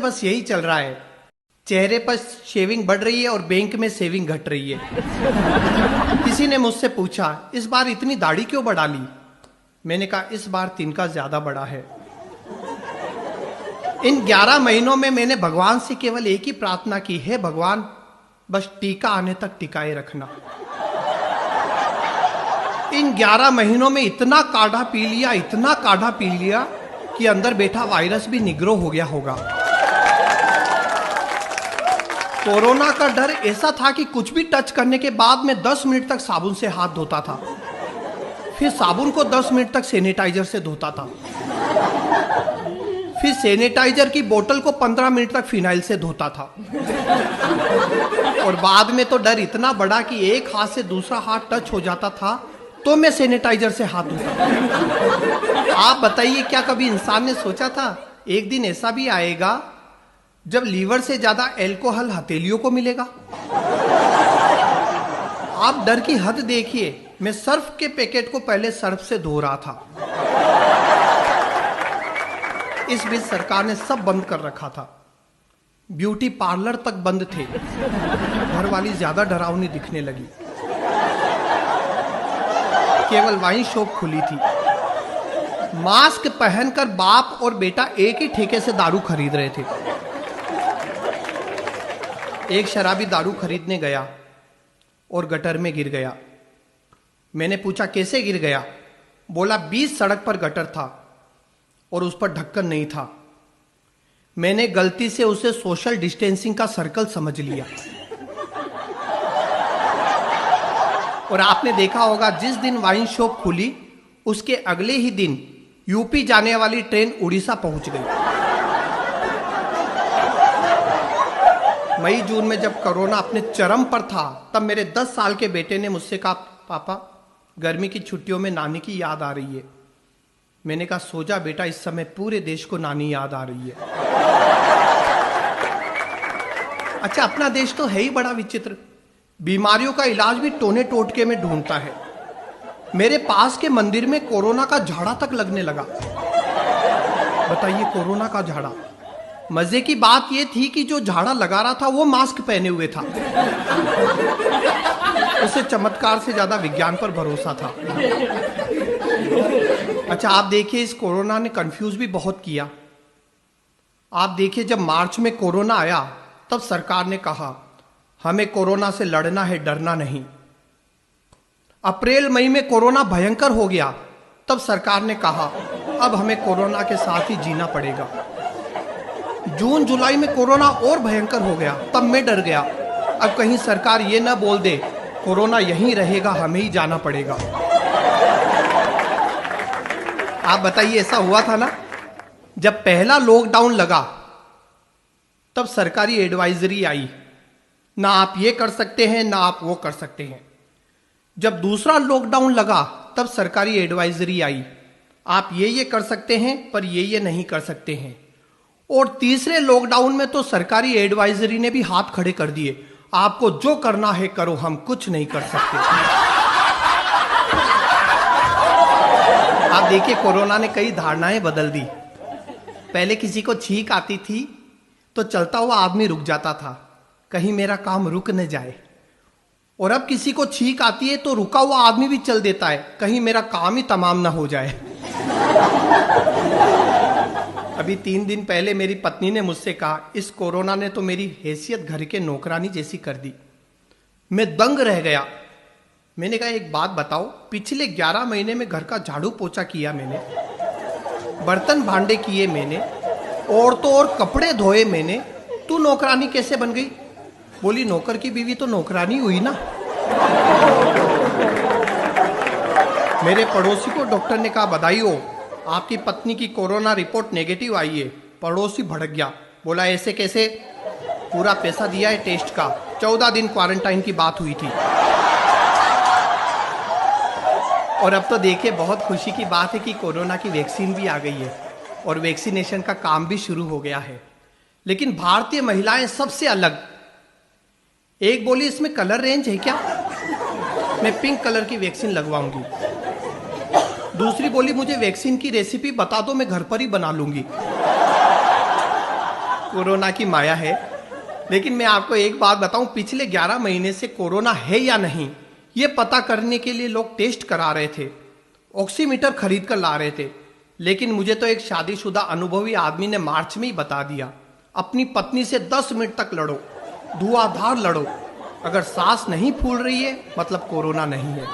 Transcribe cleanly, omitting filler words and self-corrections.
बस यही चल रहा है, चेहरे पर शेविंग बढ़ रही है और बैंक में सेविंग घट रही है। किसी ने मुझसे पूछा, इस बार इतनी दाढ़ी क्यों बढ़ा ली? मैंने कहा, इस बार तिनका ज्यादा बड़ा है। इन 11 महीनों में मैंने भगवान से केवल एक ही प्रार्थना की है, भगवान बस टीका आने तक टिकाए रखना। इन 11 महीनों में इतना काढ़ा पी लिया, इतना काढ़ा पी लिया कि अंदर बैठा वायरस भी निग्रो हो गया होगा। कोरोना का डर ऐसा था कि कुछ भी टच करने के बाद मैं 10 मिनट तक साबुन से हाथ धोता था, फिर साबुन को 10 मिनट तक सैनिटाइजर से धोता था, फिर सैनिटाइजर की बोतल को 15 मिनट तक फिनाइल से धोता था। और बाद में तो डर इतना बड़ा कि एक हाथ से दूसरा हाथ टच हो जाता था तो मैं सैनिटाइजर से हाथ धोता था। आप बताइए, क्या कभी इंसान ने सोचा था एक दिन ऐसा भी आएगा जब लीवर से ज्यादा अल्कोहल हथेलियों को मिलेगा? आप डर की हद देखिए। मैं सर्फ के पैकेट को पहले सर्फ से धो रहा था। इस बीच सरकार ने सब बंद कर रखा था, ब्यूटी पार्लर तक बंद थे। घर वाली ज्यादा डरावनी दिखने लगी। केवल वाइन शॉप खुली थी। मास्क पहनकर बाप और बेटा एक ही ठेके से दारू खरीद रहे थे। एक शराबी दारू खरीदने गया और गटर में गिर गया। मैंने पूछा, कैसे गिर गया? बोला, 20 सड़क पर गटर था और उस पर ढक्कन नहीं था। मैंने गलती से उसे सोशल डिस्टेंसिंग का सर्कल समझ लिया। और आपने देखा होगा, जिस दिन वाइन शॉप खुली उसके अगले ही दिन यूपी जाने वाली ट्रेन उड़ीसा पहुंच गई। मई जून में जब कोरोना अपने चरम पर था, तब मेरे 10 साल के बेटे ने मुझसे कहा, पापा गर्मी की छुट्टियों में नानी की याद आ रही है। मैंने कहा, सो जा बेटा, इस समय पूरे देश को नानी याद आ रही है। अच्छा, अपना देश तो है ही बड़ा विचित्र। बीमारियों का इलाज भी टोने टोटके में ढूंढता है। मेरे पास के मंदिर में कोरोना का झाड़ा तक लगने लगा। बताइए, कोरोना का झाड़ा। मजे की बात यह थी कि जो झाड़ा लगा रहा था वो मास्क पहने हुए था। उसे चमत्कार से ज्यादा विज्ञान पर भरोसा था। अच्छा, आप देखिए, इस कोरोना ने कंफ्यूज भी बहुत किया। आप देखिए, जब मार्च में कोरोना आया तब सरकार ने कहा, हमें कोरोना से लड़ना है, डरना नहीं। अप्रैल मई में कोरोना भयंकर हो गया, तब सरकार ने कहा, अब हमें कोरोना के साथ ही जीना पड़ेगा। जून जुलाई में कोरोना और भयंकर हो गया, तब मैं डर गया, अब कहीं सरकार ये ना बोल दे कोरोना यहीं रहेगा, हमें ही जाना पड़ेगा। आप बताइए, ऐसा हुआ था ना? जब पहला लॉकडाउन लगा तब सरकारी एडवाइजरी आई, ना आप ये कर सकते हैं, ना आप वो कर सकते हैं। जब दूसरा लॉकडाउन लगा तब सरकारी एडवाइजरी आई, आप ये कर सकते हैं पर ये नहीं कर सकते हैं। और तीसरे लॉकडाउन में तो सरकारी एडवाइजरी ने भी हाथ खड़े कर दिए, आपको जो करना है करो, हम कुछ नहीं कर सकते। आप देखिए, कोरोना ने कई धारणाएं बदल दी। पहले किसी को छींक आती थी तो चलता हुआ आदमी रुक जाता था, कहीं मेरा काम रुक न जाए। और अब किसी को छींक आती है तो रुका हुआ आदमी भी चल देता है, कहीं मेरा काम ही तमाम ना हो जाए। अभी 3 दिन पहले मेरी पत्नी ने मुझसे कहा, इस कोरोना ने तो मेरी हैसियत घर के नौकरानी जैसी कर दी। मैं दंग रह गया। मैंने कहा, एक बात बताओ, पिछले 11 महीने में घर का झाड़ू पोछा किया मैंने, बर्तन भांडे किए मैंने, और तो और कपड़े धोए मैंने, तू नौकरानी कैसे बन गई? बोली, नौकर की बीवी तो नौकरानी हुई ना। मेरे पड़ोसी को डॉक्टर ने कहा, बधाई हो, आपकी पत्नी की कोरोना रिपोर्ट नेगेटिव आई है। पड़ोसी भड़क गया, बोला, ऐसे कैसे? पूरा पैसा दिया है टेस्ट का, 14 दिन क्वारंटाइन की बात हुई थी। और अब तो देखिए, बहुत खुशी की बात है कि कोरोना की वैक्सीन भी आ गई है और वैक्सीनेशन का काम भी शुरू हो गया है। लेकिन भारतीय महिलाएं सबसे अलग। एक बोली, इसमें कलर रेंज है क्या? मैं पिंक कलर की वैक्सीन लगवाऊंगी। दूसरी बोली, मुझे वैक्सीन की रेसिपी बता दो, मैं घर पर ही बना लूंगी। कोरोना की माया है। लेकिन मैं आपको एक बात बताऊं, पिछले 11 महीने से कोरोना है या नहीं ये पता करने के लिए लोग टेस्ट करा रहे थे, ऑक्सीमीटर खरीद कर ला रहे थे। लेकिन मुझे तो एक शादीशुदा अनुभवी आदमी ने मार्च में ही बता दिया, अपनी पत्नी से 10 मिनट तक लड़ो, धुआंधार लड़ो, अगर सांस नहीं फूल रही है मतलब कोरोना नहीं है।